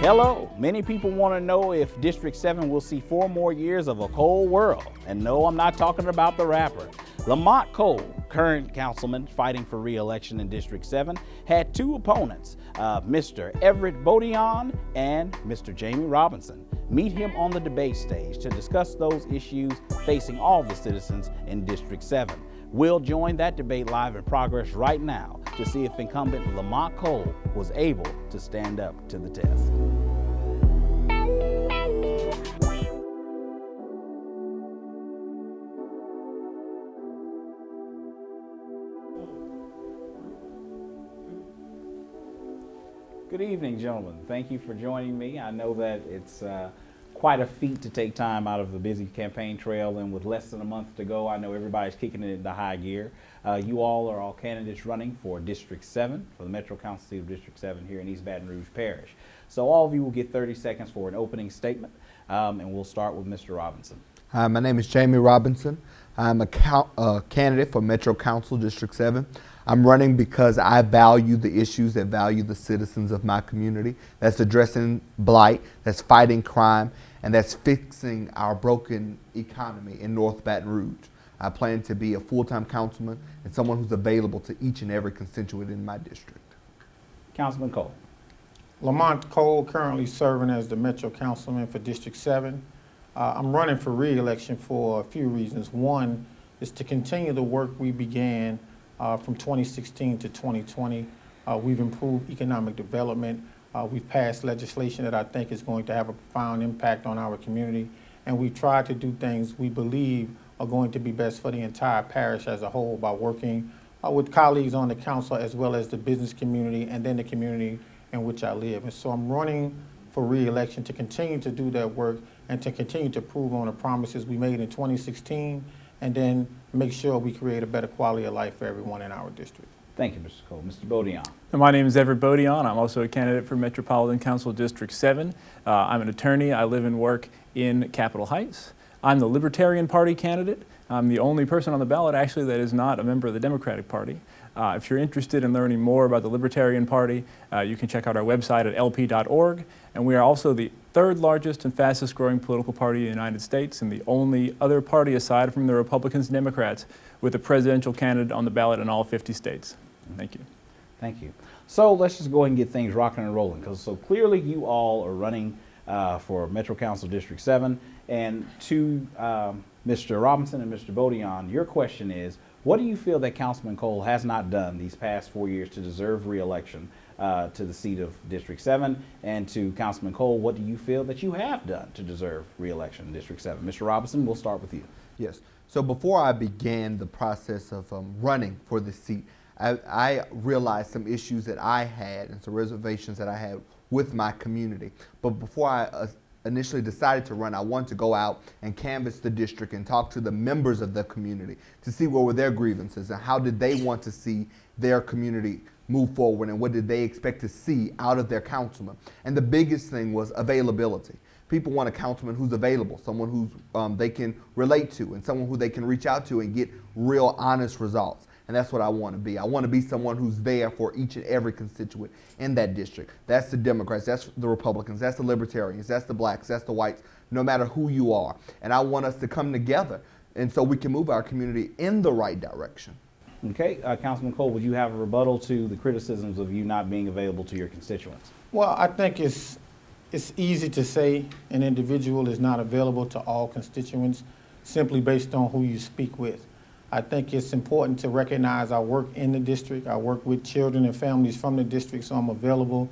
Hello, many people want to know if District 7 will see 4 more years of a cold world. And no, I'm not talking about the rapper. Lamont Cole, current councilman fighting for re-election in District 7, had 2 opponents, Mr. Everett Baton and Mr. Jamie Robinson. Meet him on the debate stage to discuss those issues facing all the citizens in District 7. We'll join that debate live in progress right now to see if incumbent Lamont Cole was able to stand up to the test. Good evening, gentlemen. Thank you for joining me. I know that it's quite a feat to take time out of the busy campaign trail, and with less than a month to go, I know everybody's kicking it into high gear. You all are all candidates running for District 7, for the Metro Council seat of District 7 here in East Baton Rouge Parish. So all of you will get 30 seconds for an opening statement, and we'll start with Mr. Robinson. Hi, my name is Jamie Robinson. I'm a candidate for Metro Council District 7. I'm running because I value the issues that value the citizens of my community. That's addressing blight, that's fighting crime, and that's fixing our broken economy in North Baton Rouge. I plan to be a full-time councilman and someone who's available to each and every constituent in my district. Councilman Cole. Lamont Cole, currently serving as the Metro Councilman for District 7. I'm running for re-election for a few reasons. One is to continue the work we began from 2016 to 2020. We've improved economic development. We've passed legislation that I think is going to have a profound impact on our community. And we've tried to do things we believe are going to be best for the entire parish as a whole by working with colleagues on the council as well as the business community and then the community in which I live. And so I'm running for re-election to continue to do that work and to continue to prove on the promises we made in 2016 and then make sure we create a better quality of life for everyone in our district. Thank you, Mr. Cole. Mr. Baton. My name is Everett Baton. I'm also a candidate for Metropolitan Council District 7. I'm an attorney. I live and work in Capitol Heights. I'm the Libertarian Party candidate. I'm the only person on the ballot actually that is not a member of the Democratic Party. If you're interested in learning more about the Libertarian Party, you can check out our website at lp.org. And we are also the 3rd largest and fastest growing political party in the United States and the only other party aside from the Republicans and Democrats with a presidential candidate on the ballot in all 50 states. Thank you. Thank you. So let's just go ahead and get things rocking and rolling, because so clearly you all are running for Metro Council District 7. And to Mr. Robinson and Mr. Baton, your question is, what do you feel that Councilman Cole has not done these past 4 years to deserve re-election to the seat of District 7? And to Councilman Cole, what do you feel that you have done to deserve re-election in District 7? Mr. Robinson, we'll start with you. Yes. So before I began the process of running for this seat, I realized some issues that I had and some reservations that I had with my community. But before I initially decided to run, I wanted to go out and canvass the district and talk to the members of the community to see what were their grievances and how did they want to see their community move forward and what did they expect to see out of their councilman. And the biggest thing was availability. People want a councilman who's available, someone who's they can relate to and someone who they can reach out to and get real honest results. And that's what I want to be. I want to be someone who's there for each and every constituent in that district. That's the Democrats, that's the Republicans, that's the Libertarians, that's the blacks, that's the whites, no matter who you are. And I want us to come together and so we can move our community in the right direction. Okay, Councilman Cole, would you have a rebuttal to the criticisms of you not being available to your constituents? Well, I think it's easy to say an individual is not available to all constituents simply based on who you speak with. I think it's important to recognize I work in the district. I work with children and families from the district, so I'm available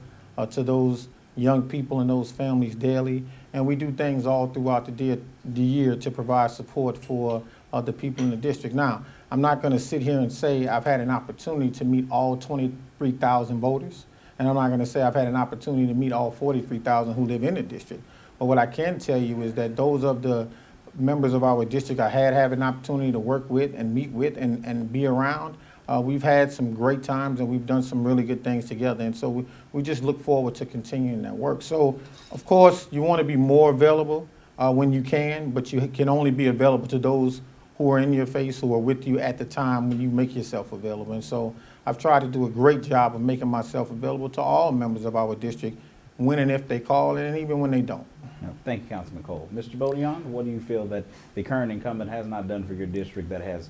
to those young people and those families daily. And we do things all throughout the year to provide support for the people in the district. Now, I'm not going to sit here and say I've had an opportunity to meet all 23,000 voters, and I'm not going to say I've had an opportunity to meet all 43,000 who live in the district. But what I can tell you is that those of the members of our district I had an opportunity to work with and meet with and be around. We've had some great times and we've done some really good things together. And so we just look forward to continuing that work. So, of course, you want to be more available when you can, but you can only be available to those who are in your face, who are with you at the time when you make yourself available. And so I've tried to do a great job of making myself available to all members of our district when and if they call, and even when they don't. Thank you, Councilman Cole. Mr. Baton, what do you feel that the current incumbent has not done for your district that has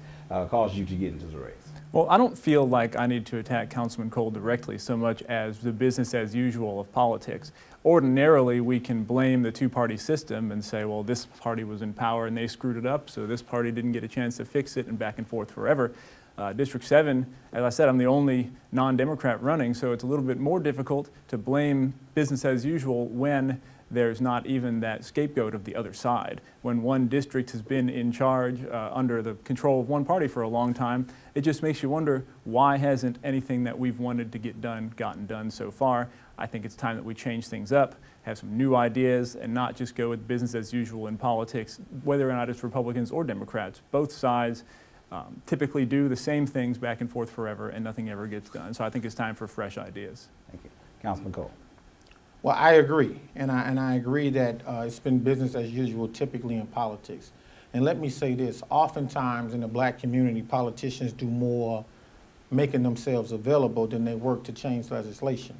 caused you to get into the race? Well, I don't feel like I need to attack Councilman Cole directly so much as the business as usual of politics. Ordinarily, we can blame the two-party system and say, well, this party was in power and they screwed it up, so this party didn't get a chance to fix it, and back and forth forever. District 7, as I said, I'm the only non-Democrat running, so it's a little bit more difficult to blame business as usual when there's not even that scapegoat of the other side. When one district has been in charge under the control of one party for a long time, it just makes you wonder, why hasn't anything that we've wanted to get done gotten done so far? I think it's time that we change things up, have some new ideas, and not just go with business as usual in politics, whether or not it's Republicans or Democrats. Both sides typically do the same things back and forth forever, and nothing ever gets done. So I think it's time for fresh ideas. Thank you. Councilman Cole. Well, I agree, and I agree that it's been business as usual typically in politics. And let me say this, oftentimes in the black community, politicians do more making themselves available than they work to change legislation.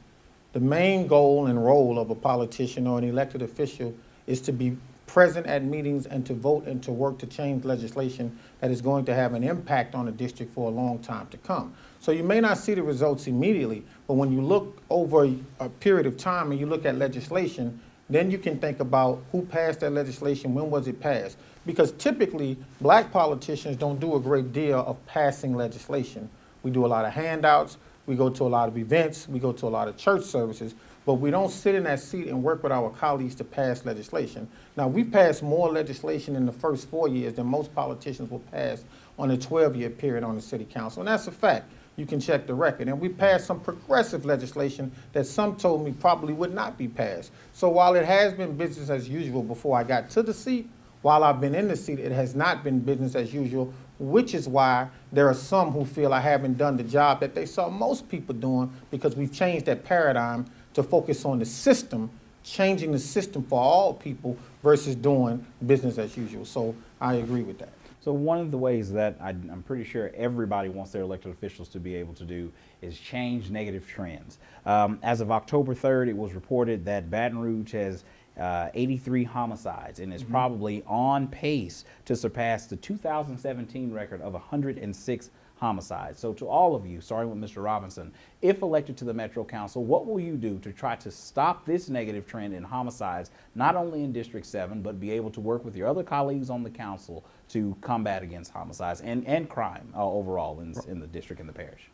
The main goal and role of a politician or an elected official is to be present at meetings and to vote and to work to change legislation that is going to have an impact on the district for a long time to come. So you may not see the results immediately, but when you look over a period of time and you look at legislation, then you can think about who passed that legislation, when was it passed. Because typically, black politicians don't do a great deal of passing legislation. We do a lot of handouts, we go to a lot of events, we go to a lot of church services, but we don't sit in that seat and work with our colleagues to pass legislation. Now, we passed more legislation in the first 4 years than most politicians will pass on a 12-year period on the city council, and that's a fact. You can check the record. And we passed some progressive legislation that some told me probably would not be passed. So while it has been business as usual before I got to the seat, while I've been in the seat, it has not been business as usual, which is why there are some who feel I haven't done the job that they saw most people doing, because we've changed that paradigm to focus on the system, changing the system for all people versus doing business as usual. So I agree with that. So one of the ways that I'm pretty sure everybody wants their elected officials to be able to do is change negative trends. As of October 3rd, it was reported that Baton Rouge has 83 homicides and is probably on pace to surpass the 2017 record of 106 homicides. So to all of you, starting with Mr. Robinson, if elected to the Metro Council, what will you do to try to stop this negative trend in homicides, not only in District 7, but be able to work with your other colleagues on the council to combat against homicides and crime overall in the district and the parish?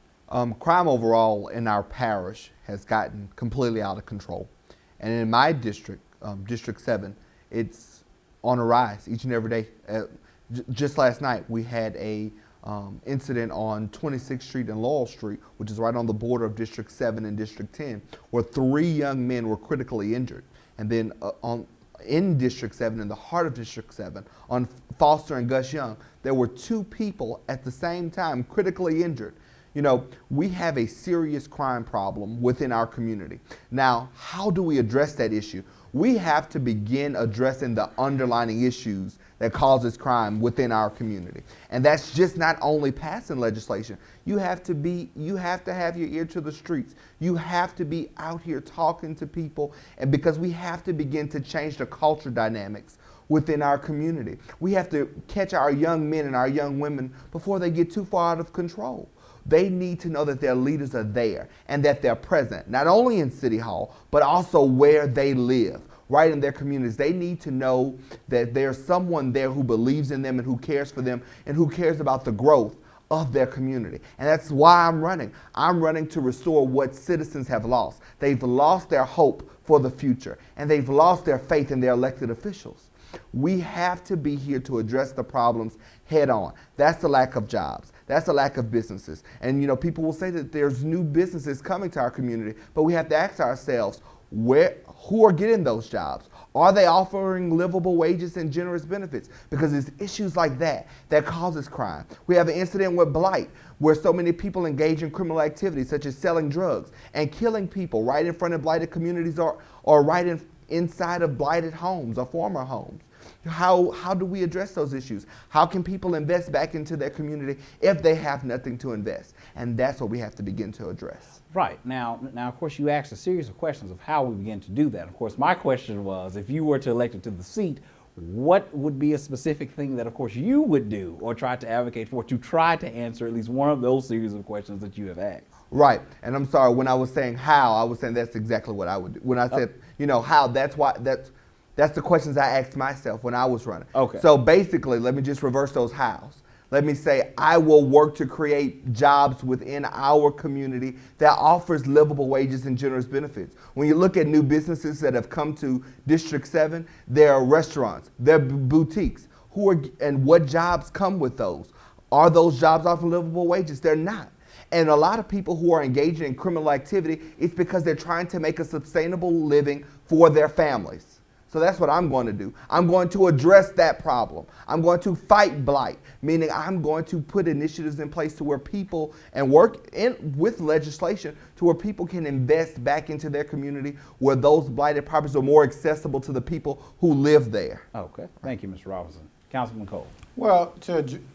Crime overall in our parish has gotten completely out of control. And in my district, District 7, it's on a rise each and every day. Just last night, we had a incident on 26th Street and Laurel Street, which is right on the border of District 7 and District 10, where 3 young men were critically injured. And then in District 7, in the heart of District 7, on Foster and Gus Young, there were 2 people at the same time critically injured. You know, we have a serious crime problem within our community. Now, how do we address that issue? We have to begin addressing the underlying issues that causes crime within our community. And that's just not only passing legislation. You have to have your ear to the streets. You have to be out here talking to people, and because we have to begin to change the culture dynamics within our community. We have to catch our young men and our young women before they get too far out of control. They need to know that their leaders are there and that they're present, not only in City Hall, but also where they live, right in their communities. They need to know that there's someone there who believes in them and who cares for them and who cares about the growth of their community. And that's why I'm running. I'm running to restore what citizens have lost. They've lost their hope for the future, and they've lost their faith in their elected officials. We have to be here to address the problems head on. That's the lack of jobs. That's the lack of businesses. And you know, people will say that there's new businesses coming to our community, but we have to ask ourselves, who are getting those jobs? Are they offering livable wages and generous benefits? Because it's issues like that that causes crime. We have an incident with blight, where so many people engage in criminal activities such as selling drugs and killing people right in front of blighted communities or right inside of blighted homes or former homes. How do we address those issues? How can people invest back into their community if they have nothing to invest? And that's what we have to begin to address. Right. Now, of course, you asked a series of questions of how we begin to do that. Of course, my question was, if you were to elect it to the seat, what would be a specific thing that, of course, you would do or try to advocate for to try to answer at least one of those series of questions that you have asked? Right. And I'm sorry, when I was saying how, I was saying that's exactly what I would do. When I said, how, that's the questions I asked myself when I was running. Okay. So basically, let me just reverse those hows. Let me say, I will work to create jobs within our community that offers livable wages and generous benefits. When you look at new businesses that have come to District 7, there are restaurants, there are boutiques. And what jobs come with those? Are those jobs offering livable wages? They're not. And a lot of people who are engaging in criminal activity, it's because they're trying to make a sustainable living for their families. So that's what I'm going to do. I'm going to address that problem. I'm going to fight blight, meaning I'm going to put initiatives in place to where people and work with legislation to where people can invest back into their community, where those blighted properties are more accessible to the people who live there. Okay. Thank you, Mr. Robinson. Councilman Cole. Well,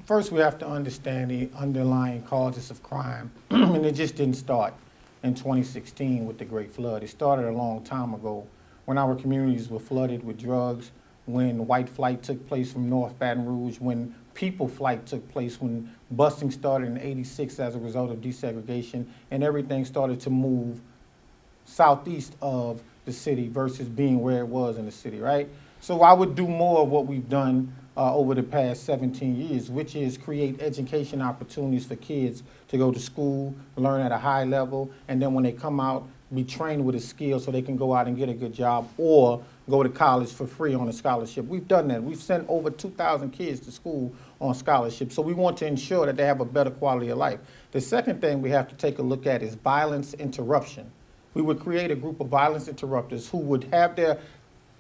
first we have to understand the underlying causes of crime, and it just didn't start in 2016 with the Great Flood. It started a long time ago when our communities were flooded with drugs, when white flight took place from North Baton Rouge, when people flight took place, when busing started in '86 as a result of desegregation, and everything started to move southeast of the city versus being where it was in the city, right? So I would do more of what we've done over the past 17 years, which is create education opportunities for kids to go to school, learn at a high level, and then when they come out, be trained with a skill so they can go out and get a good job or go to college for free on a scholarship. We've done that. We've sent over 2,000 kids to school on scholarship. So we want to ensure that they have a better quality of life. The second thing we have to take a look at is violence interruption. We would create a group of violence interrupters who would have their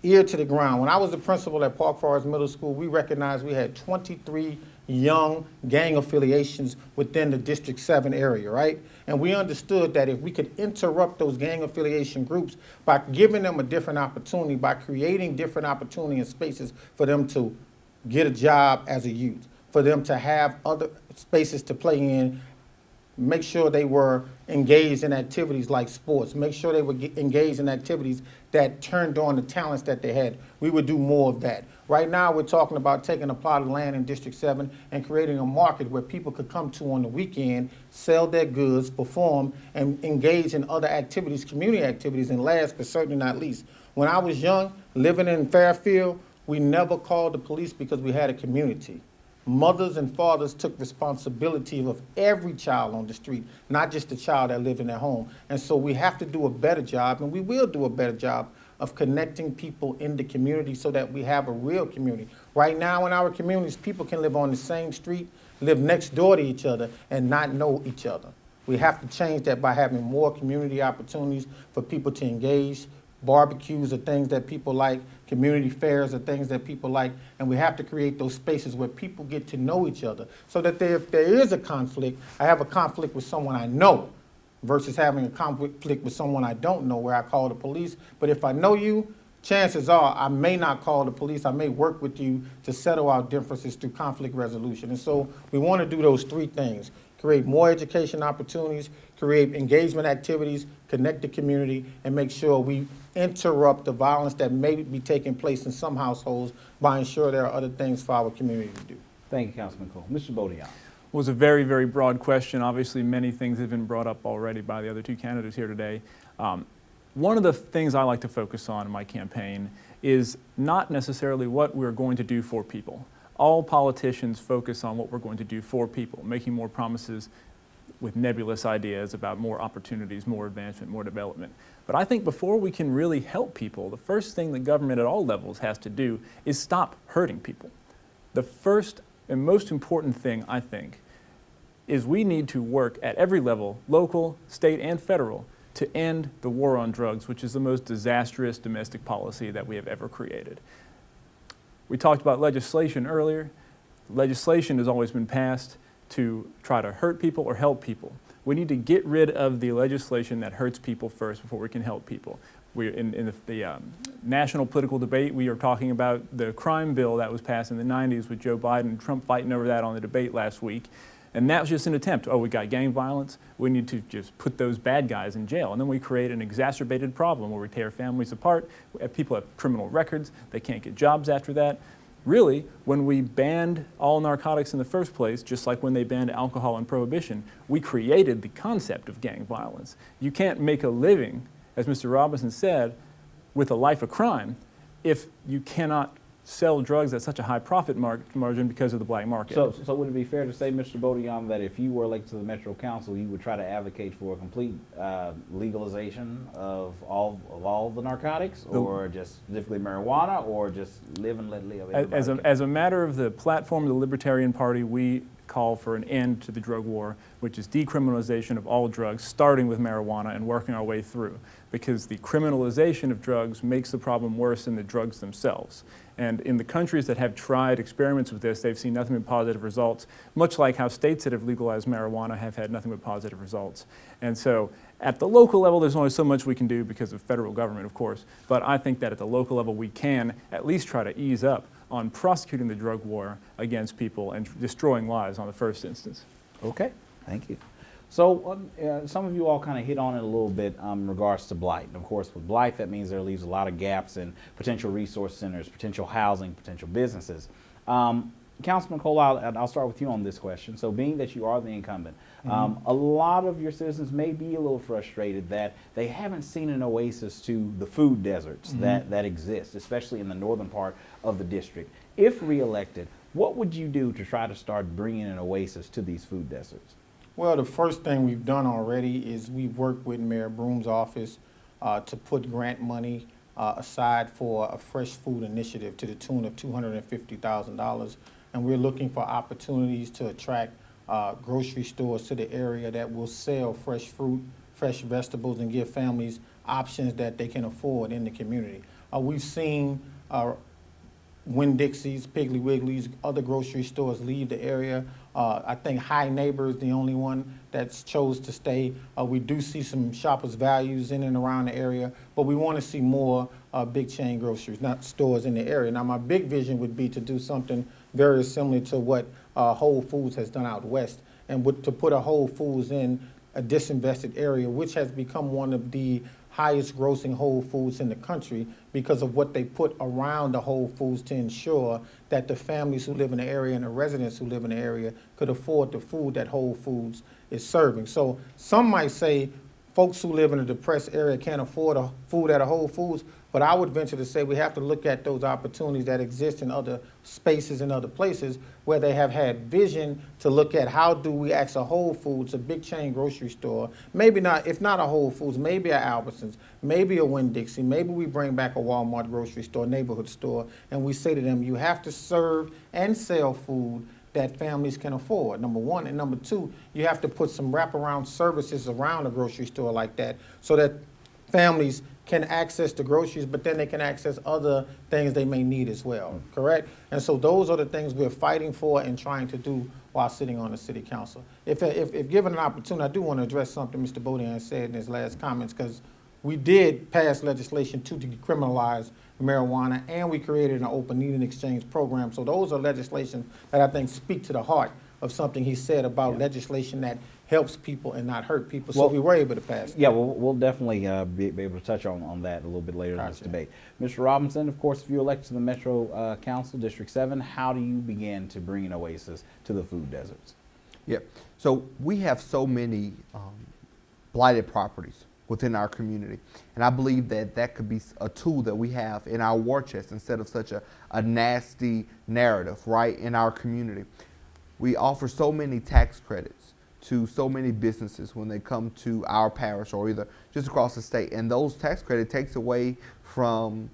ear to the ground. When I was the principal at Park Forest Middle School, we recognized we had 23 young gang affiliations within the District 7 area, right? And we understood that if we could interrupt those gang affiliation groups by giving them a different opportunity, by creating different opportunity and spaces for them to get a job as a youth, for them to have other spaces to play in, make sure they were engaged in activities like sports, make sure they were engaged in activities that turned on the talents that they had. We would do more of that. Right now, we're talking about taking a plot of land in District 7 and creating a market where people could come to on the weekend, sell their goods, perform, and engage in other activities, community activities, and last but certainly not least. When I was young, living in Fairfield, we never called the police because we had a community. Mothers and fathers took responsibility of every child on the street, not just the child that lived in their home. And so we have to do a better job, and we will do a better job of connecting people in the community so that we have a real community. Right now in our communities, people can live on the same street, live next door to each other, and not know each other. We have to change that by having more community opportunities for people to engage. Barbecues are things that people like, community fairs are things that people like, and we have to create those spaces where people get to know each other so that if there is a conflict, I have a conflict with someone I know versus having a conflict with someone I don't know where I call the police. But if I know you, chances are I may not call the police. I may work with you to settle our differences through conflict resolution. And so we want to do those three things: create more education opportunities, create engagement activities, connect the community, and make sure we interrupt the violence that may be taking place in some households by ensuring there are other things for our community to do. Thank you, Councilman Cole. Mr. Baton. Was a very, very broad question. Obviously, many things have been brought up already by the other two candidates here today. One of the things I like to focus on in my campaign is not necessarily what we're going to do for people. All politicians focus on what we're going to do for people, making more promises with nebulous ideas about more opportunities, more advancement, more development. But I think before we can really help people, the first thing the government at all levels has to do is stop hurting people. The first and most important thing, I think, is we need to work at every level, local, state, and federal, to end the war on drugs, which is the most disastrous domestic policy that we have ever created. We talked about legislation earlier. Legislation has always been passed to try to hurt people or help people. We need to get rid of the legislation that hurts people first before we can help people. In the national political debate, we are talking about the crime bill that was passed in the 90s with Joe Biden and Trump fighting over that on the debate last week. And that was just an attempt. Oh, we got gang violence. We need to just put those bad guys in jail. And then we create an exacerbated problem where we tear families apart. People have criminal records. They can't get jobs after that. Really, when we banned all narcotics in the first place, just like when they banned alcohol and prohibition, we created the concept of gang violence. You can't make a living, as Mr. Robinson said, with a life of crime if you cannot sell drugs at such a high profit margin because of the black market. So would it be fair to say, Mr. Baton, that if you were elected to the Metro Council, you would try to advocate for a complete legalization of all the narcotics, or just specifically marijuana, or just live and let live? As a matter of the platform of the Libertarian Party, we call for an end to the drug war, which is decriminalization of all drugs, starting with marijuana and working our way through, because the criminalization of drugs makes the problem worse than the drugs themselves. And in the countries that have tried experiments with this, they've seen nothing but positive results, much like how states that have legalized marijuana have had nothing but positive results. And so at the local level, there's only so much we can do because of federal government, of course, but I think that at the local level, we can at least try to ease up on prosecuting the drug war against people and destroying lives on the first instance. Okay, thank you. So some of you all kind of hit on it a little bit in regards to blight. And of course, with blight, that means there leaves a lot of gaps in potential resource centers, potential housing, potential businesses. Councilman Cole, I'll start with you on this question. So being that you are the incumbent, a lot of your citizens may be a little frustrated that they haven't seen an oasis to the food deserts that exist, especially in the northern part of the district. If reelected, what would you do to try to start bringing an oasis to these food deserts? Well, the first thing we've done already is we've worked with Mayor Broom's office to put grant money aside for a fresh food initiative to the tune of $250,000. And we're looking for opportunities to attract grocery stores to the area that will sell fresh fruit, fresh vegetables, and give families options that they can afford in the community. We've seen Winn-Dixie's, Piggly Wiggly's, other grocery stores leave the area. I think High Neighbor is the only one that's chose to stay. We do see some Shoppers Values in and around the area, but we want to see more big chain groceries, not stores in the area. Now, my big vision would be to do something very similar to what Whole Foods has done out west, and to put a Whole Foods in a disinvested area, which has become one of the highest grossing Whole Foods in the country because of what they put around the Whole Foods to ensure that the families who live in the area and the residents who live in the area could afford the food that Whole Foods is serving. So some might say folks who live in a depressed area can't afford a food at a Whole Foods, but I would venture to say we have to look at those opportunities that exist in other spaces and other places where they have had vision to look at how do we ask a Whole Foods, a big chain grocery store, maybe not, if not a Whole Foods, maybe a Albertsons, maybe a Winn-Dixie, maybe we bring back a Walmart grocery store, neighborhood store, and we say to them, you have to serve and sell food that families can afford, number one. And number two, you have to put some wraparound services around a grocery store like that so that families can access the groceries, but then they can access other things they may need as well, correct? And so those are the things we're fighting for and trying to do while sitting on the city council. If given an opportunity, I do want to address something Mr. Baton said in his last comments, because we did pass legislation to decriminalize marijuana, and we created an open needle exchange program. So those are legislation that I think speak to the heart of something he said about legislation that helps people and not hurt people. So we were able to pass that. Yeah, we'll definitely be able to touch on that a little bit later in this debate. Mr. Robinson, of course, if you're elected to the Metro Council, District 7, how do you begin to bring an oasis to the food deserts? Yeah, so we have so many blighted properties within our community. And I believe that that could be a tool that we have in our war chest instead of such a nasty narrative, right, in our community. We offer so many tax credits to so many businesses when they come to our parish or either just across the state. And those tax credit takes away from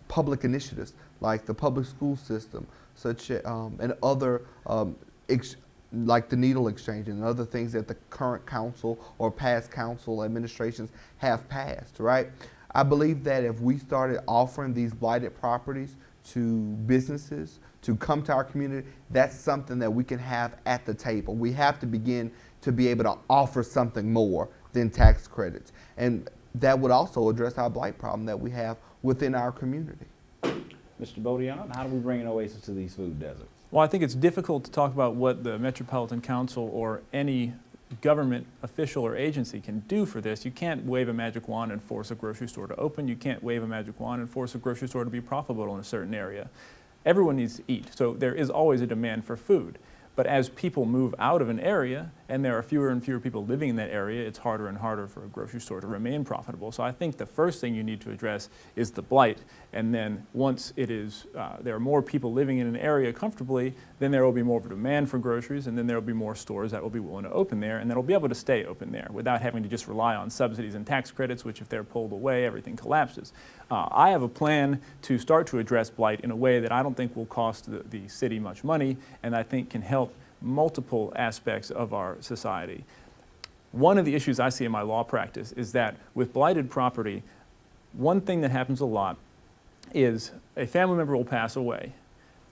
public initiatives like the public school system, such and other like the needle exchange and other things that the current council or past council administrations have passed, right? I believe that if we started offering these blighted properties to businesses to come to our community, that's something that we can have at the table. We have to begin to be able to offer something more than tax credits. And that would also address our blight problem that we have within our community. Mr. Baton, how do we bring an oasis to these food deserts? Well, I think it's difficult to talk about what the Metropolitan Council or any government official or agency can do for this. You can't wave a magic wand and force a grocery store to open. You can't wave a magic wand and force a grocery store to be profitable in a certain area. Everyone needs to eat, so there is always a demand for food. But as people move out of an area and there are fewer and fewer people living in that area, it's harder and harder for a grocery store to remain profitable. So I think the first thing you need to address is the blight. And then once it is, there are more people living in an area comfortably, then there will be more of a demand for groceries, and then there will be more stores that will be willing to open there, and that will be able to stay open there without having to just rely on subsidies and tax credits, which if they're pulled away, everything collapses. I have a plan to start to address blight in a way that I don't think will cost the city much money, and I think can help multiple aspects of our society. One of the issues I see in my law practice is that with blighted property, one thing that happens a lot is a family member will pass away.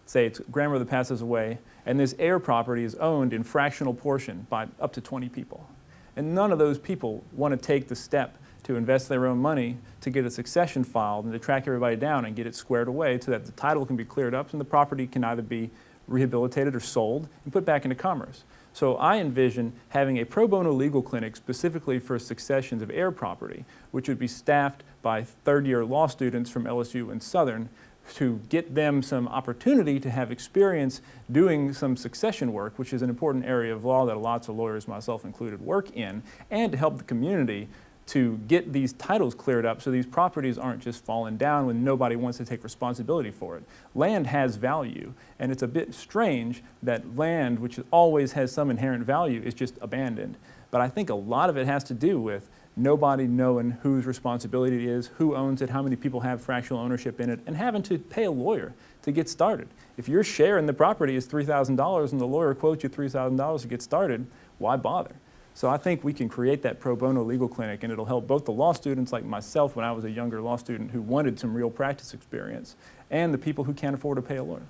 Say its grandmother passes away, and this heir property is owned in fractional portion by up to 20 people. And none of those people want to take the step to invest their own money to get a succession filed and to track everybody down and get it squared away so that the title can be cleared up and the property can either be rehabilitated or sold and put back into commerce. So I envision having a pro bono legal clinic specifically for successions of heir property, which would be staffed by third-year law students from LSU and Southern to get them some opportunity to have experience doing some succession work, which is an important area of law that lots of lawyers, myself included, work in, and to help the community to get these titles cleared up so these properties aren't just falling down when nobody wants to take responsibility for it. Land has value, and it's a bit strange that land, which always has some inherent value, is just abandoned. But I think a lot of it has to do with nobody knowing whose responsibility it is, who owns it, how many people have fractional ownership in it, and having to pay a lawyer to get started. If your share in the property is $3,000 and the lawyer quotes you $3,000 to get started, why bother? So I think we can create that pro bono legal clinic, and it'll help both the law students like myself when I was a younger law student who wanted some real practice experience, and the people who can't afford to pay a lawyer.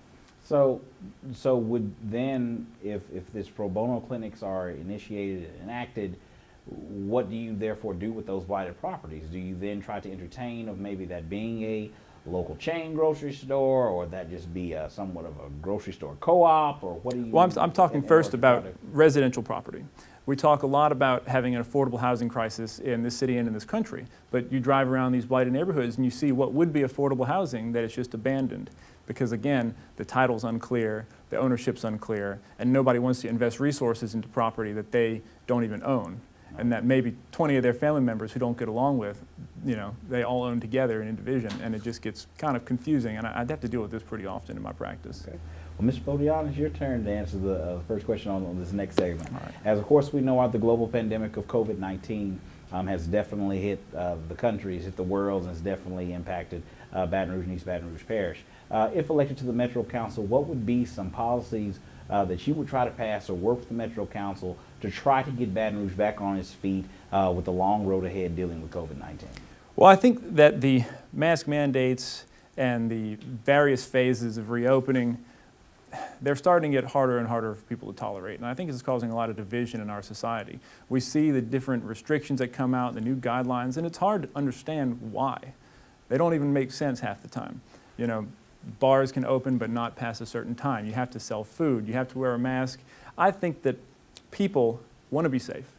So would then, if this pro bono clinics are initiated and enacted, what do you therefore do with those blighted properties? Do you then try to entertain of maybe that being a local chain grocery store, or that just be somewhat of a grocery store co-op, or what do you? Well, I'm talking first about residential property. We talk a lot about having an affordable housing crisis in this city and in this country, but you drive around these blighted neighborhoods and you see what would be affordable housing that is just abandoned. Because again, the title's unclear, the ownership's unclear, and nobody wants to invest resources into property that they don't even own. And that maybe 20 of their family members who don't get along with, you know, they all own together in a division, and it just gets kind of confusing, and I'd have to deal with this pretty often in my practice. Okay. Well, Mr. Baton, it's your turn to answer the first question on this next segment. All right. As of course we know, the global pandemic of COVID-19 has definitely hit the country, has hit the world, and has definitely impacted Baton Rouge and East Baton Rouge Parish. If elected to the Metro Council, what would be some policies that you would try to pass or work with the Metro Council to try to get Baton Rouge back on its feet with the long road ahead dealing with COVID-19? Well, I think that the mask mandates and the various phases of reopening, they're starting to get harder and harder for people to tolerate. And I think it's causing a lot of division in our society. We see the different restrictions that come out, the new guidelines, and it's hard to understand why. They don't even make sense half the time. You know, bars can open but not past a certain time. You have to sell food. You have to wear a mask. I think that people want to be safe.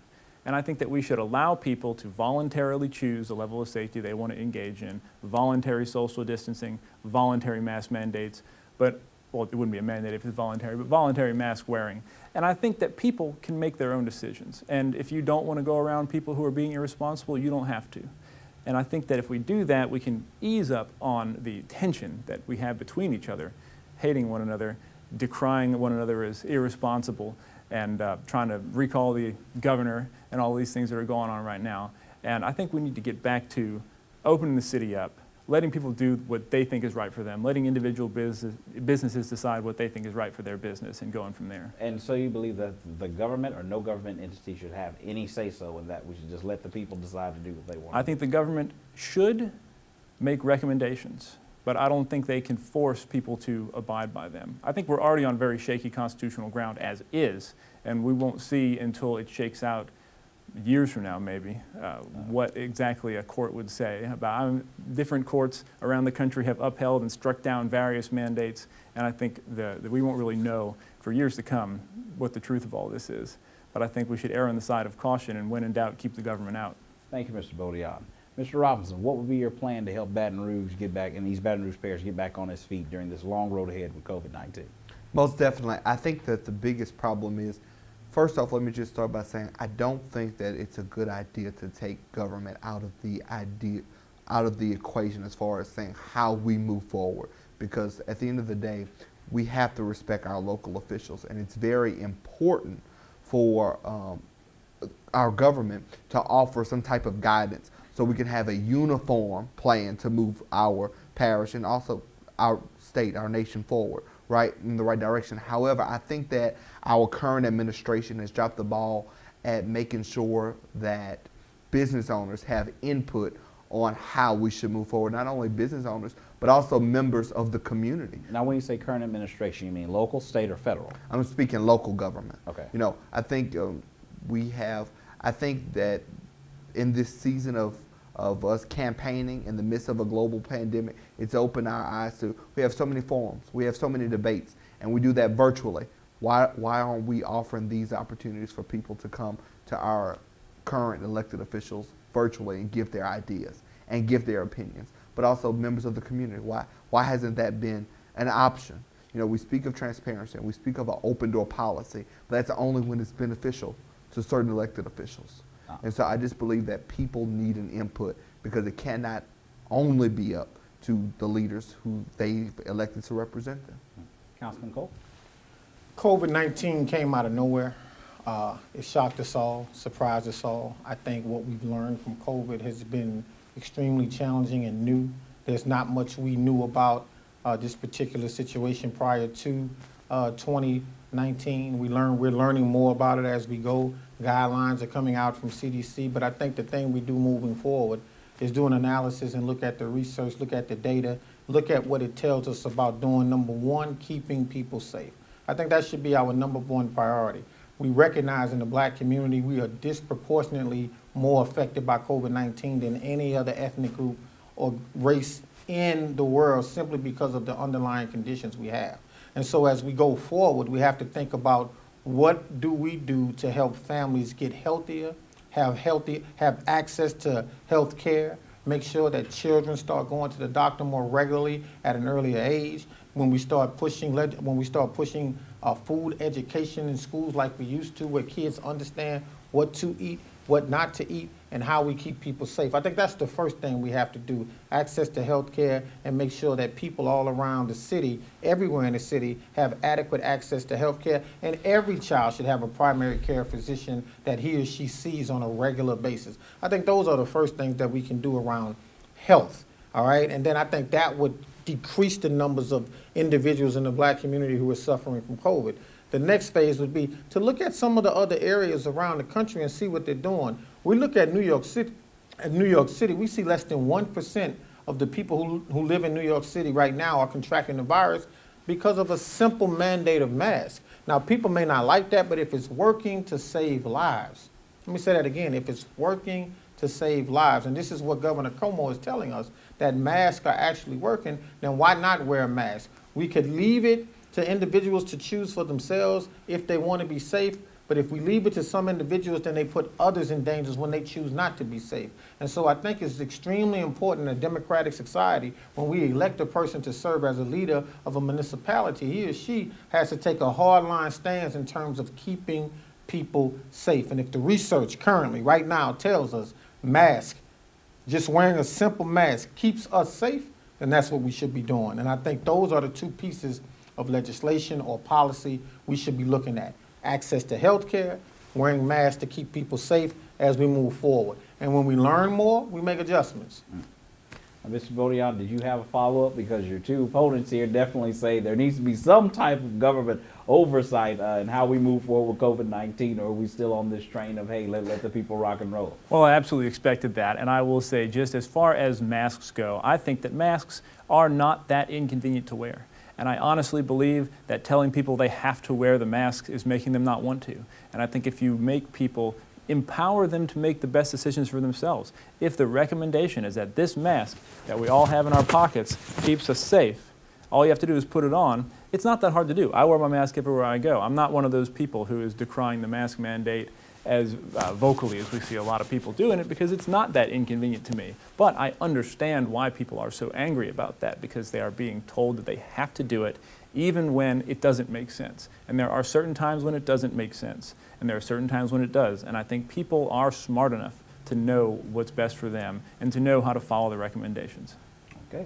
And I think that we should allow people to voluntarily choose the level of safety they want to engage in, voluntary social distancing, voluntary mask mandates, but, well, it wouldn't be a mandate if it's voluntary, but voluntary mask wearing. And I think that people can make their own decisions. And if you don't want to go around people who are being irresponsible, you don't have to. And I think that if we do that, we can ease up on the tension that we have between each other, hating one another, decrying one another as irresponsible, and trying to recall the governor and all these things that are going on right now. And I think we need to get back to opening the city up, letting people do what they think is right for them, letting individual businesses decide what they think is right for their business, and going from there. And so you believe that the government or no government entity should have any say-so in that? We should just let the people decide to do what they want? I think the government should make recommendations, but I don't think they can force people to abide by them. I think we're already on very shaky constitutional ground as is, and we won't see until it shakes out years from now maybe, what exactly a court would say about. Different courts around the country have upheld and struck down various mandates, and I think that we won't really know for years to come what the truth of all this is. But I think we should err on the side of caution, and when in doubt, keep the government out. Thank you, Mr. Baton. Mr. Robinson, what would be your plan to help Baton Rouge get back, and these Baton Rouge parish get back on its feet during this long road ahead with COVID-19? Most definitely. I think that the biggest problem is, first off, let me just start by saying I don't think that it's a good idea to take government out of the equation as far as saying how we move forward. Because at the end of the day, we have to respect our local officials, and it's very important for our government to offer some type of guidance so we can have a uniform plan to move our parish and also our state, our nation forward, right, in the right direction. However, I think that our current administration has dropped the ball at making sure that business owners have input on how we should move forward. Not only business owners, but also members of the community. Now, when you say current administration, you mean local, state, or federal? I'm speaking local government. Okay. You know, I think I think that in this season of us campaigning in the midst of a global pandemic, it's opened our eyes to, we have so many forums, we have so many debates, and we do that virtually. Why aren't we offering these opportunities for people to come to our current elected officials virtually and give their ideas and give their opinions, but also members of the community? Why hasn't that been an option? You know, we speak of transparency and we speak of an open door policy, but that's only when it's beneficial to certain elected officials. And so I just believe that people need an input, because it cannot only be up to the leaders who they've elected to represent them. Councilman Cole? COVID-19 came out of nowhere. It shocked us all, surprised us all. I think what we've learned from COVID has been extremely challenging and new. There's not much we knew about this particular situation prior to 2019. We're learning more about it as we go. Guidelines are coming out from CDC, but I think the thing we do moving forward is do an analysis and look at the research, look at the data, look at what it tells us about doing, number one, keeping people safe. I think that should be our number one priority. We recognize in the black community we are disproportionately more affected by COVID-19 than any other ethnic group or race in the world, simply because of the underlying conditions we have. And so as we go forward, we have to think about, what do we do to help families get healthier, have access to health care, make sure that children start going to the doctor more regularly at an earlier age, when we start pushing food education in schools like we used to, where kids understand what to eat, what not to eat, and how we keep people safe. I think that's the first thing we have to do, access to health care, and make sure that people all around the city, everywhere in the city, have adequate access to health care. And every child should have a primary care physician that he or she sees on a regular basis. I think those are the first things that we can do around health, all right? And then I think that would decrease the numbers of individuals in the black community who are suffering from COVID. The next phase would be to look at some of the other areas around the country and see what they're doing. We look at New York City. We see less than 1% of the people who live in New York City right now are contracting the virus because of a simple mandate of masks. Now, people may not like that, but if it's working to save lives, let me say that again, if it's working to save lives, and this is what Governor Cuomo is telling us, that masks are actually working, then why not wear a mask? We could leave it to individuals to choose for themselves if they want to be safe, but if we leave it to some individuals, then they put others in danger when they choose not to be safe. And so I think it's extremely important in a democratic society, when we elect a person to serve as a leader of a municipality, he or she has to take a hardline stance in terms of keeping people safe. And if the research currently, right now, tells us just wearing a simple mask keeps us safe, then that's what we should be doing. And I think those are the two pieces of legislation or policy we should be looking at. Access to health care, wearing masks to keep people safe as we move forward. And when we learn more, we make adjustments. Now, Mr. Baton, did you have a follow-up? Because your two opponents here definitely say there needs to be some type of government oversight in how we move forward with COVID-19, or are we still on this train of, hey, let the people rock and roll? Well, I absolutely expected that, and I will say, just as far as masks go, I think that masks are not that inconvenient to wear. And I honestly believe that telling people they have to wear the mask is making them not want to. And I think if you make people empower them to make the best decisions for themselves. If the recommendation is that this mask that we all have in our pockets keeps us safe, all you have to do is put it on. It's not that hard to do. I wear my mask everywhere I go. I'm not one of those people who is decrying the mask mandate as vocally as we see a lot of people doing it, because it's not that inconvenient to me. But I understand why people are so angry about that, because they are being told that they have to do it even when it doesn't make sense. And there are certain times when it doesn't make sense, and there are certain times when it does. And I think people are smart enough to know what's best for them and to know how to follow the recommendations. Okay.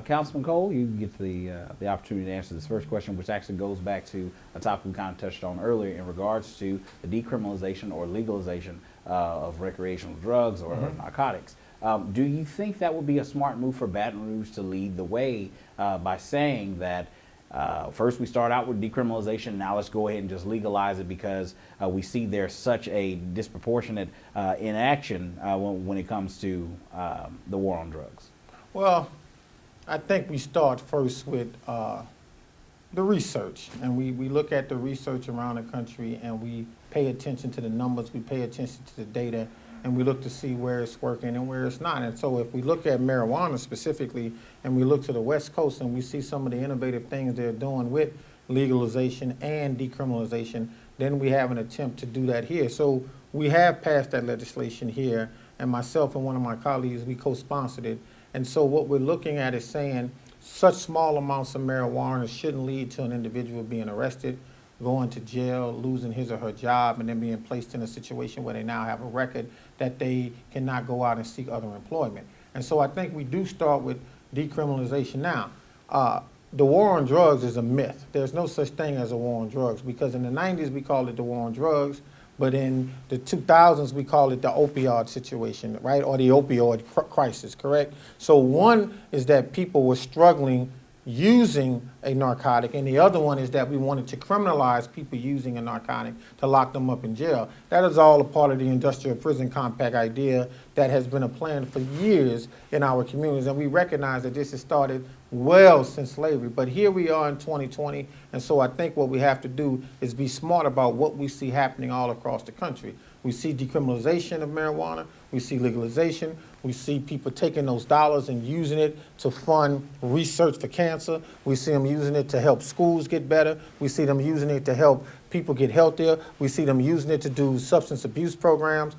Councilman Cole, you get the opportunity to answer this first question, which actually goes back to a topic we kind of touched on earlier in regards to the decriminalization or legalization of recreational drugs or narcotics. Do you think that would be a smart move for Baton Rouge to lead the way by saying that first we start out with decriminalization, now let's go ahead and just legalize it, because we see there's such a disproportionate inaction when it comes to the war on drugs? Well, I think we start first with the research, and we look at the research around the country, and we pay attention to the numbers, we pay attention to the data, and we look to see where it's working and where it's not. And so if we look at marijuana specifically, and we look to the West Coast and we see some of the innovative things they're doing with legalization and decriminalization, then we have an attempt to do that here. So we have passed that legislation here, and myself and one of my colleagues, we co-sponsored it. And so what we're looking at is saying such small amounts of marijuana shouldn't lead to an individual being arrested, going to jail, losing his or her job, and then being placed in a situation where they now have a record that they cannot go out and seek other employment. And so I think we do start with decriminalization. Now, the war on drugs is a myth. There's no such thing as a war on drugs, because in the 90s we called it the war on drugs, but in the 2000s we called it the opioid situation, right, or the opioid crisis, correct? So one is that people were struggling using a narcotic, and the other one is that we wanted to criminalize people using a narcotic to lock them up in jail. That is all a part of the industrial prison compact idea that has been a plan for years in our communities, and we recognize that this has started well since slavery. But here we are in 2020, and so I think what we have to do is be smart about what we see happening all across the country. We see decriminalization of marijuana, we see legalization, we see people taking those dollars and using it to fund research for cancer. We see them using it to help schools get better. We see them using it to help people get healthier. We see them using it to do substance abuse programs,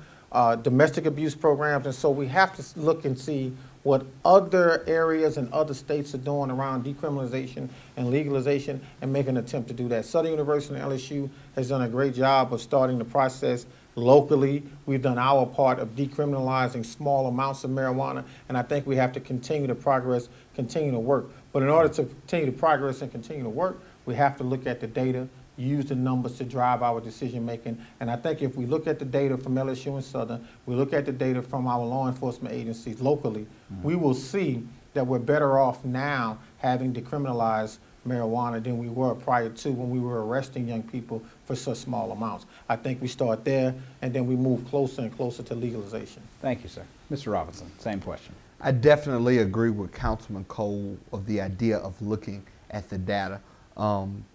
domestic abuse programs. And so we have to look and see what other areas and other states are doing around decriminalization and legalization and make an attempt to do that. Southern University and LSU has done a great job of starting the process locally. We've done our part of decriminalizing small amounts of marijuana, and I think we have to continue to progress, continue to work. But in order to continue to progress and continue to work, we have to look at the data, use the numbers to drive our decision making. And I think if we look at the data from LSU and Southern, we look at the data from our law enforcement agencies locally, we will see that we're better off now having decriminalized marijuana than we were prior to, when we were arresting young people for such small amounts. I think we start there, and then we move closer and closer to legalization. Thank you, sir. Mr. Robinson, same question. I definitely agree with Councilman Cole of the idea of looking at the data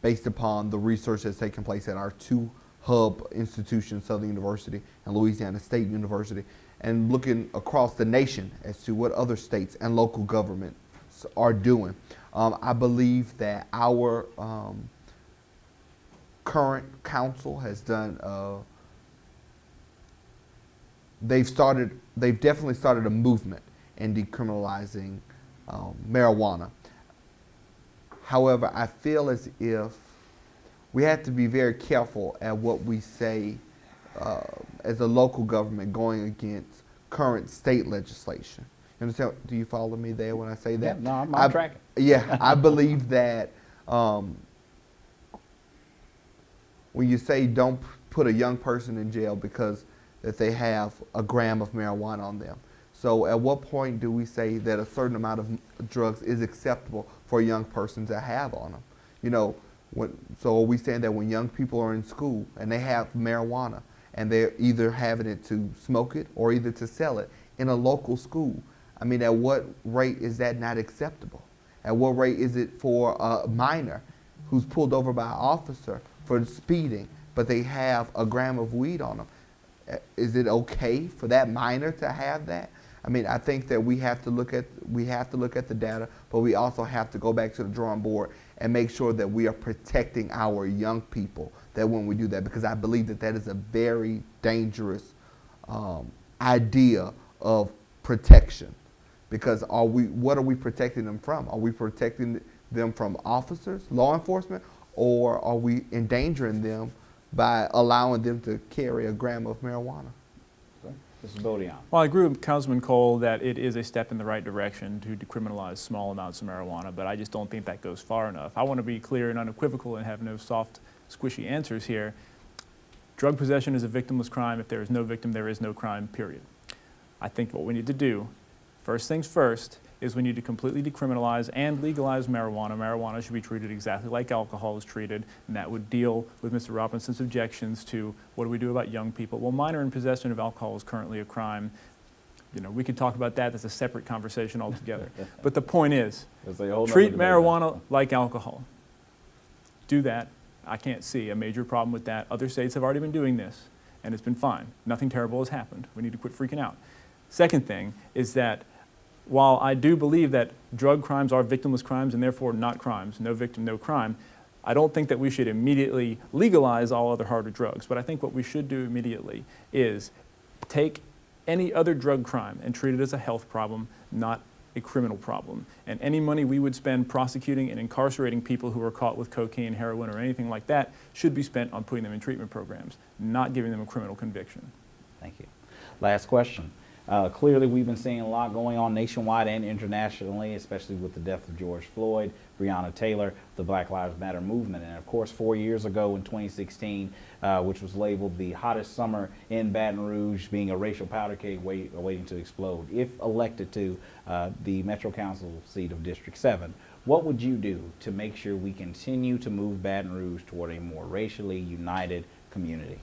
based upon the research that's taking place at our two hub institutions, Southern University and Louisiana State University, and looking across the nation as to what other states and local governments are doing. I believe that our current council has done, they've definitely started a movement in decriminalizing marijuana. However, I feel as if we have to be very careful at what we say as a local government going against current state legislation. You understand? Do you follow me there when I say that? Yeah, no, I'm tracking. Yeah, I believe that when you say don't put a young person in jail because that they have a gram of marijuana on them. So at what point do we say that a certain amount of drugs is acceptable for a young person to have on them? You know, so are we saying that when young people are in school and they have marijuana and they're either having it to smoke it or either to sell it in a local school, I mean, at what rate is that not acceptable? At what rate is it for a minor who's pulled over by an officer for speeding, but they have a gram of weed on them? Is it okay for that minor to have that? I mean, I think that we have to look at the data, but we also have to go back to the drawing board and make sure that we are protecting our young people. That when we do that, because I believe that that is a very dangerous idea of protection. Because what are we protecting them from? Are we protecting them from officers, law enforcement, or are we endangering them by allowing them to carry a gram of marijuana? Mr. Baton. Well, I agree with Councilman Cole that it is a step in the right direction to decriminalize small amounts of marijuana, but I just don't think that goes far enough. I want to be clear and unequivocal and have no soft, squishy answers here. Drug possession is a victimless crime. If there is no victim, there is no crime, period. I think what we need to do, first things first, is we need to completely decriminalize and legalize marijuana. Marijuana should be treated exactly like alcohol is treated, and that would deal with Mr. Robinson's objections to what do we do about young people. Well, minor in possession of alcohol is currently a crime. You know, we could talk about that. That's a separate conversation altogether. But the point is, treat marijuana like alcohol. Do that. I can't see a major problem with that. Other states have already been doing this, and it's been fine. Nothing terrible has happened. We need to quit freaking out. Second thing is that while I do believe that drug crimes are victimless crimes and therefore not crimes, no victim, no crime, I don't think that we should immediately legalize all other harder drugs. But I think what we should do immediately is take any other drug crime and treat it as a health problem, not a criminal problem. And any money we would spend prosecuting and incarcerating people who are caught with cocaine, heroin, or anything like that should be spent on putting them in treatment programs, not giving them a criminal conviction. Thank you. Last question. Clearly, we've been seeing a lot going on nationwide and internationally, especially with the death of George Floyd, Breonna Taylor, the Black Lives Matter movement. And of course, 4 years ago in 2016, which was labeled the hottest summer in Baton Rouge, being a racial powder keg waiting to explode. If elected to the Metro Council seat of District 7, what would you do to make sure we continue to move Baton Rouge toward a more racially united community?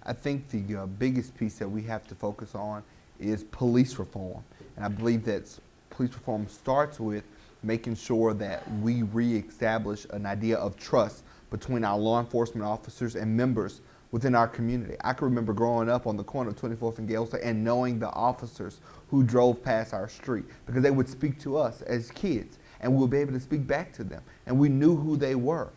I think the biggest piece that we have to focus on is police reform. And I believe that police reform starts with making sure that we reestablish an idea of trust between our law enforcement officers and members within our community. I can remember growing up on the corner of 24th and Galesburg and knowing the officers who drove past our street because they would speak to us as kids and we would be able to speak back to them. And we knew who they were.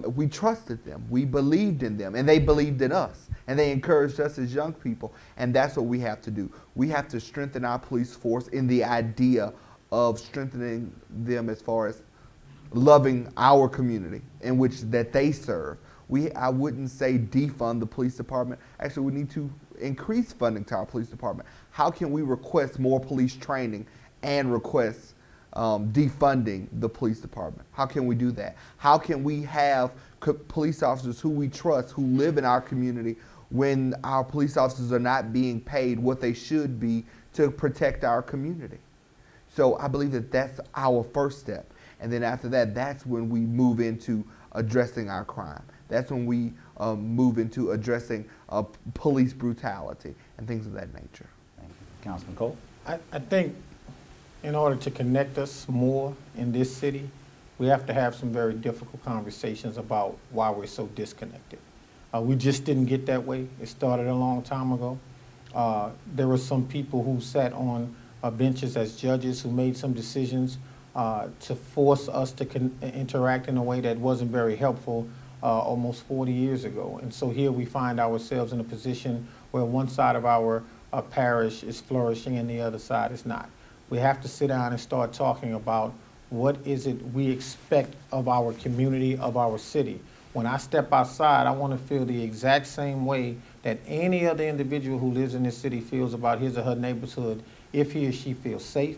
We trusted them, we believed in them, and they believed in us, and they encouraged us as young people, and that's what we have to do. We have to strengthen our police force in the idea of strengthening them as far as loving our community in which that they serve. I wouldn't say defund the police department. Actually, we need to increase funding to our police department. How can we request more police training and request defunding the police department? How can we do that? How can we have police officers who we trust, who live in our community, when our police officers are not being paid what they should be to protect our community? So I believe that that's our first step. And then after that, that's when we move into addressing our crime. That's when we move into addressing police brutality and things of that nature. Thank you. Councilman Cole? I think in order to connect us more in this city, we have to have some very difficult conversations about why we're so disconnected. We just didn't get that way. It started a long time ago. There were some people who sat on benches as judges who made some decisions to force us to interact in a way that wasn't very helpful almost 40 years ago. And so here we find ourselves in a position where one side of our parish is flourishing and the other side is not. We have to sit down and start talking about what is it we expect of our community, of our city. When I step outside, I want to feel the exact same way that any other individual who lives in this city feels about his or her neighborhood if he or she feels safe,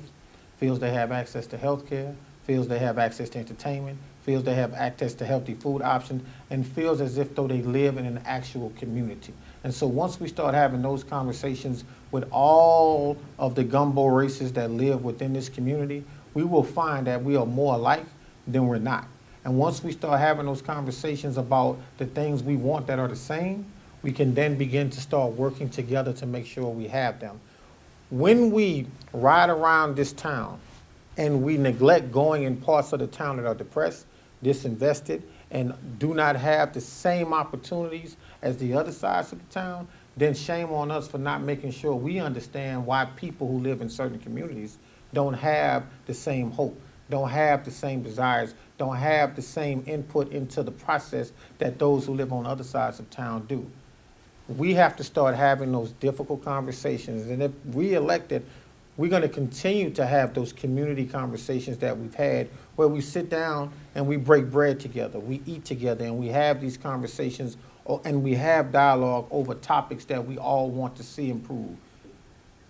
feels they have access to health care, feels they have access to entertainment, feels they have access to healthy food options, and feels as if though they live in an actual community. And so once we start having those conversations with all of the gumbo races that live within this community, we will find that we are more alike than we're not. And once we start having those conversations about the things we want that are the same, we can then begin to start working together to make sure we have them. When we ride around this town and we neglect going in parts of the town that are depressed, disinvested, and do not have the same opportunities as the other sides of the town, then shame on us for not making sure we understand why people who live in certain communities don't have the same hope, don't have the same desires, don't have the same input into the process that those who live on other sides of town do. We have to start having those difficult conversations, and if re-elected, we're going to continue to have those community conversations that we've had where we sit down and we break bread together, we eat together, and we have these conversations and we have dialogue over topics that we all want to see improve.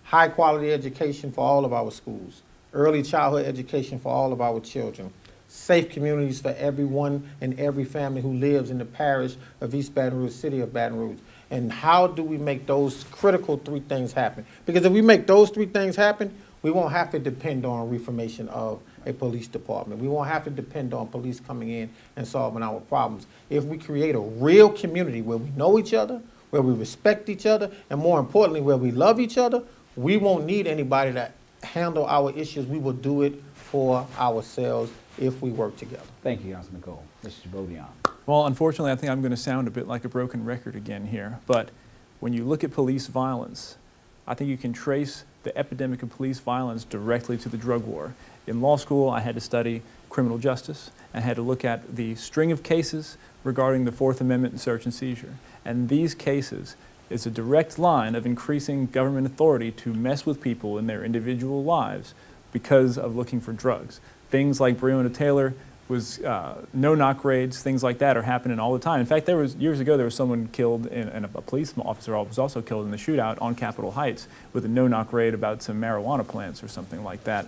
High quality education for all of our schools, early childhood education for all of our children, safe communities for everyone and every family who lives in the parish of East Baton Rouge, city of Baton Rouge. And how do we make those critical three things happen? Because if we make those three things happen, we won't have to depend on reformation of a police department. We won't have to depend on police coming in and solving our problems. If we create a real community where we know each other, where we respect each other, and more importantly, where we love each other, we won't need anybody to handle our issues. We will do it for ourselves if we work together. Thank you, Councilman Cole. Mr. Baton. Well, unfortunately, I think I'm going to sound a bit like a broken record again here, but when you look at police violence, I think you can trace the epidemic of police violence directly to the drug war. In law school, I had to study criminal justice. I had to look at the string of cases regarding the Fourth Amendment and search and seizure. And these cases is a direct line of increasing government authority to mess with people in their individual lives because of looking for drugs. Things like Breonna Taylor was no-knock raids, things like that are happening all the time. In fact, years ago there was someone killed, and a police officer was also killed in the shootout on Capitol Heights with a no-knock raid about some marijuana plants or something like that.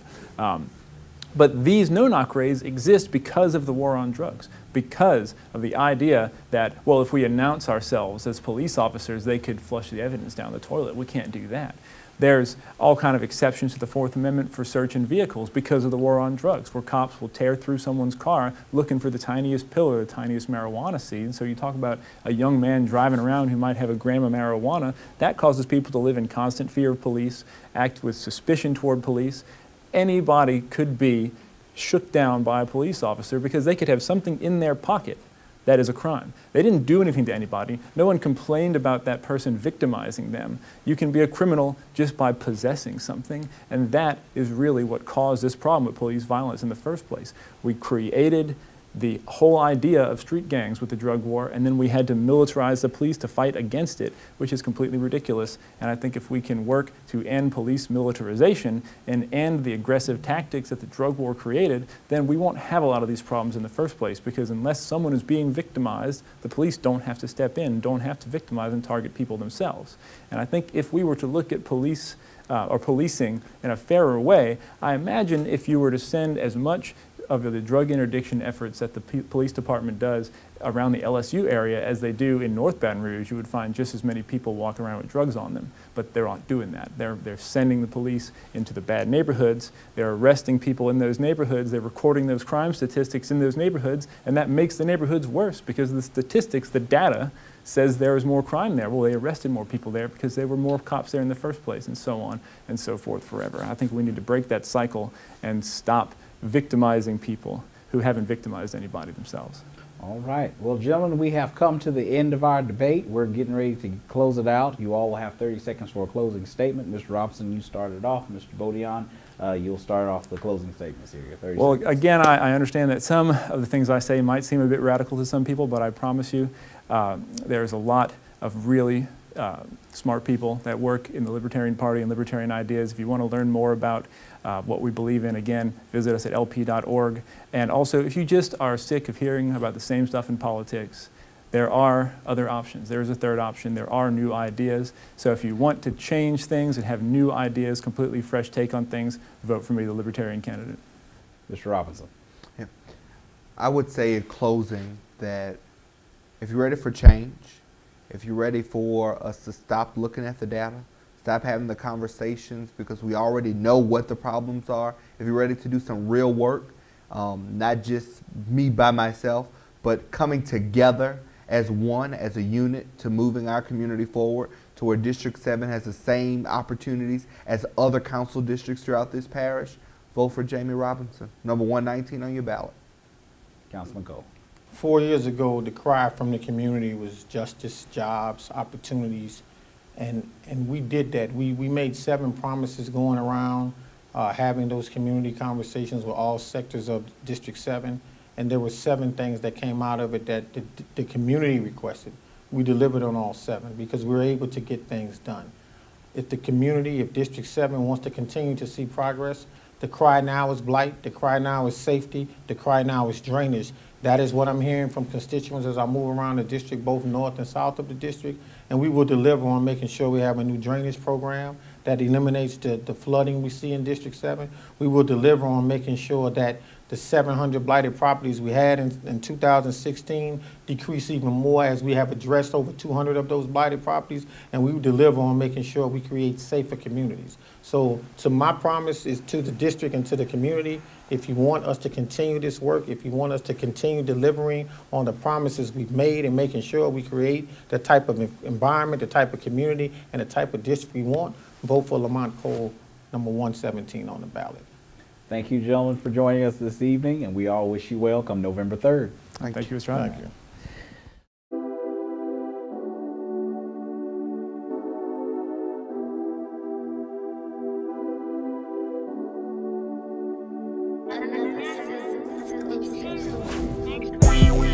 But these no-knock raids exist because of the war on drugs, because of the idea that, well, if we announce ourselves as police officers, they could flush the evidence down the toilet. We can't do that. There's all kind of exceptions to the Fourth Amendment for searching vehicles because of the war on drugs, where cops will tear through someone's car looking for the tiniest pill or the tiniest marijuana seed. So you talk about a young man driving around who might have a gram of marijuana. That causes people to live in constant fear of police, act with suspicion toward police. Anybody could be shook down by a police officer because they could have something in their pocket that is a crime. They didn't do anything to anybody. No one complained about that person victimizing them. You can be a criminal just by possessing something, and that is really what caused this problem with police violence in the first place. We created the whole idea of street gangs with the drug war, and then we had to militarize the police to fight against it, which is completely ridiculous. And I think if we can work to end police militarization and end the aggressive tactics that the drug war created, then we won't have a lot of these problems in the first place, because unless someone is being victimized, the police don't have to step in, don't have to victimize and target people themselves. And I think if we were to look at police or policing in a fairer way, I imagine if you were to send as much of the drug interdiction efforts that the police department does around the LSU area as they do in North Baton Rouge, you would find just as many people walking around with drugs on them. But they're not doing that. They're sending the police into the bad neighborhoods. They're arresting people in those neighborhoods. They're recording those crime statistics in those neighborhoods, and that makes the neighborhoods worse because the statistics, the data, says there is more crime there. Well, they arrested more people there because there were more cops there in the first place, and so on and so forth forever. I think we need to break that cycle and stop victimizing people who haven't victimized anybody themselves. All right. Well, gentlemen, we have come to the end of our debate. We're getting ready to close it out. You all will have 30 seconds for a closing statement. Mr. Robinson, you started off. Mr. Baton, you'll start off the closing statements here. 30 well, seconds. Again, I understand that some of the things I say might seem a bit radical to some people, but I promise you there's a lot of really smart people that work in the Libertarian Party and libertarian ideas. If you want to learn more about what we believe in, again, visit us at lp.org. And also, if you just are sick of hearing about the same stuff in politics, there are other options. There is a third option. There are new ideas. So if you want to change things and have new ideas, completely fresh take on things, vote for me, the Libertarian candidate. Mr. Robinson. Yeah. I would say in closing that if you're ready for change, if you're ready for us to stop looking at the data, stop having the conversations because we already know what the problems are, if you're ready to do some real work, not just me by myself, but coming together as one, as a unit to moving our community forward to where District 7 has the same opportunities as other council districts throughout this parish, vote for Jamie Robinson, number 119 on your ballot. Councilman Cole. 4 years ago, the cry from the community was justice, jobs, opportunities, And we did that. We made 7 promises going around, having those community conversations with all sectors of District 7. And there were 7 things that came out of it that the community requested. We delivered on all 7 because we were able to get things done. If the community, if District 7 wants to continue to see progress, the cry now is blight, the cry now is safety, the cry now is drainage. That is what I'm hearing from constituents as I move around the district, both north and south of the district. And we will deliver on making sure we have a new drainage program that eliminates the flooding we see in District 7. We will deliver on making sure that the 700 blighted properties we had in 2016 decrease even more as we have addressed over 200 of those blighted properties, and we will deliver on making sure we create safer communities. So my promise is to the district and to the community, if you want us to continue this work, if you want us to continue delivering on the promises we've made and making sure we create the type of environment, the type of community, and the type of district we want, vote for Lamont Cole, number 117 on the ballot. Thank you, gentlemen, for joining us this evening, and we all wish you well come November 3rd. Thank you, Mr. Hyde. Thank you. Another